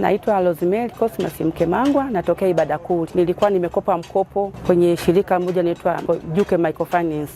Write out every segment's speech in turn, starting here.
Naitwa Rosemary Cosmas Mkemangwa, natokea Ibada Kuu. Nilikuwa nimekopa mkopo kwenye shirika moja linaloitwa Juke Microfinance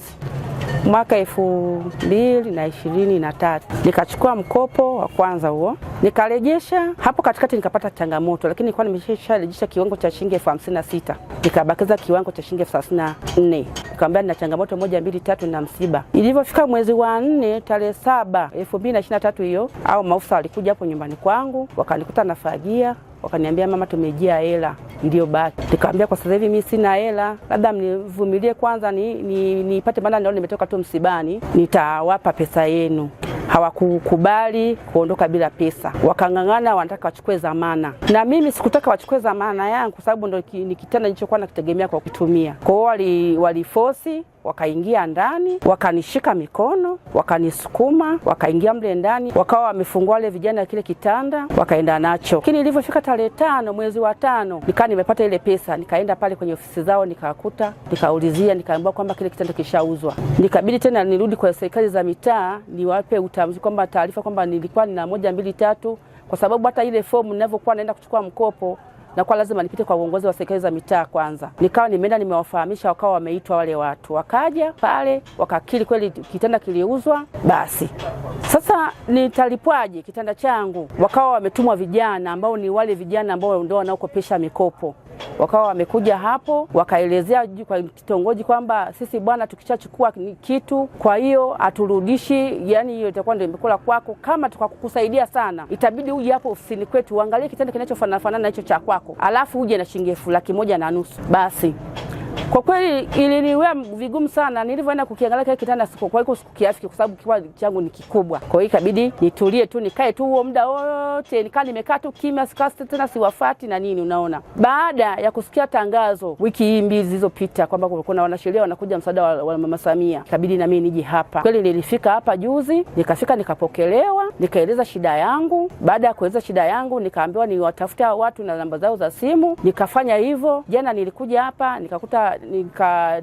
mwaka 2023. Nikachukua mkopo wa kwanza huo, nikarejesha. Hapo katikati nikapata changamoto, lakini nilikuwa nimesharejesha kiwango cha shilingi 56,000. Nikabakiza kiwango cha shilingi 34,000. Nikamwambia nina changamoto 1 2 3 na msiba. Ilivyofika mwezi wa 4 tarehe 7 2023 hiyo, au maafisa walikuja hapo nyumbani kwangu, wakanikuta nafagia, wakaniambia mama, tumejia hela ndio baki. Nikamwambia kwa sasa hivi mimi sina hela, labda mnivumilie kwanza nipate, maana ndio nimetoka tu msibani, nitawapa pesa yenu. Hawakukubali kuondoka bila pesa, wakang'ang'ana wanataka wachukue dhamana, na mimi sikutaka wachukue dhamana yangu kwa sababu ndio ni kitanda nilichokuwa nakitegemea kwa kutumia. Kwa hiyo waliforce, wakaingia ndani, wakanishika mikono, wakanisukuma, wakaingia mle ndani, wakawa wamefungua wale vijana kile kitanda, wakaenda nacho. Lakini ilivyofika tarehe 5 mwezi wa 5, nikaa nimepata ile pesa, nikaenda pale kwenye ofisi zao, nikakuta, nikaulizia, nikaambiwa kwamba kile kitanda kishauzwa. Nikabidi tena nirudi kwa serikali za mitaa niwape utambuzi kwamba taarifa kwamba nilikuwa nina 1 2 3, kwa sababu hata ile fomu ninavyokuwa naenda kuchukua mkopo na kwa lazima nipite kwa uongozi wa serikali za mitaa kwanza. Nikawa nimeenda nimewafahamisha, wakawa wameitwa wale watu, wakaja pale wakakiri kweli kitanda kiliuzwa. Basi sasa nitalipwaje kitanda changu? Wakawa wametumwa vijana ambao ni wale vijana ambao ndio wanaokopesha mikopo, wakawa wamekuja hapo, wakaelezea kwa kitongoji kwamba sisi bwana, tukishachukua kitu, kwa hiyo aturudishi, yani hiyo itakuwa ndio imekula kwako. Kama tukakukusaidia sana, itabidi uje hapo ofisini kwetu uangalie kitanda kinachofanana na hicho cha kwako, alafu uje na shilingi 1,500,000. Basi kwa kweli iliniwea vigumu sana. Nilivyoenda kukiangalia kile kitanda kwa hiyo sikukiafiki, kwa sababu kiwa changu ni kikubwa. Kwa hiyo ikabidi nitulie tu, nikae tu huo muda wote, nikaa nimekaa tu kimya, sikasi tena, siwafati na nini, unaona. Baada ya kusikia tangazo wiki mbili zilizopita kwamba kuna wanasheria wanakuja msaada wa Mama Samia, ikabidi na mimi nije hapa. Kweli nilifika hapa juzi, nikafika nikapokelewa, nikaeleza shida yangu. Baada ya kueleza shida yangu, nikaambiwa niwatafuta watu na namba zao za simu. Nikafanya hivyo. Jana nilikuja hapa, nikakuta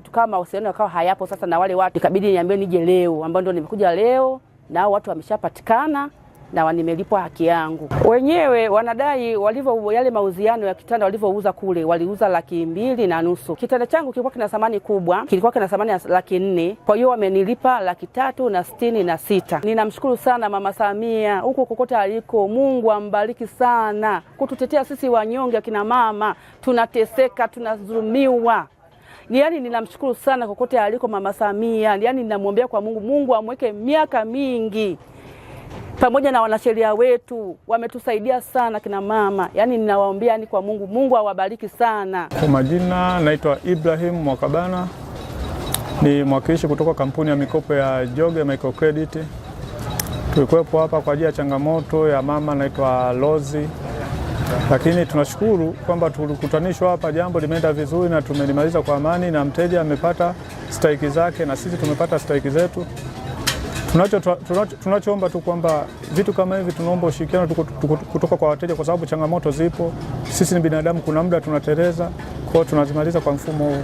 tukawa mahusiano yakawa hayapo sasa na wale watu, ikabidi niambie nije leo, ambao ndio nimekuja leo, na hao watu wameshapatikana na nimelipwa haki yangu. Wenyewe wanadai walivyo yale mauziano ya kitanda walivyouza kule, waliuza 2,500,000. Kitanda changu kilikuwa kina thamani kubwa, kilikuwa kina thamani ya 400,000. Kwa hiyo wamenilipa 366,000. Ninamshukuru sana Mama Samia huko kokote aliko, Mungu ambariki sana kututetea sisi wanyonge akina mama, tunateseka, tunadhulumiwa. Yaani ninamshukuru sana kokote aliko Mama Samia. Yaani ninamwombea kwa Mungu, Mungu amweke miaka mingi, pamoja na wanasheria wetu wametusaidia sana kina mama. Yaani ninawaombea ni kwa Mungu, Mungu awabariki sana. Kwa majina naitwa Ibrahim Mwakabana, ni mwakilishi kutoka kampuni ya mikopo ya Joge Microcredit. Tulikuwepo hapa kwa ajili ya changamoto ya mama naitwa Rozi, lakini tunashukuru kwamba tulikutanishwa hapa, jambo limeenda vizuri na tumelimaliza kwa amani, na mteja amepata stahiki zake na sisi tumepata stahiki zetu. Tunachoomba tu kwamba vitu kama hivi, tunaomba ushirikiano kutoka kwa wateja, kwa sababu changamoto zipo. Sisi ni binadamu, kuna muda tunateleza, kwa hiyo tunazimaliza kwa mfumo huu.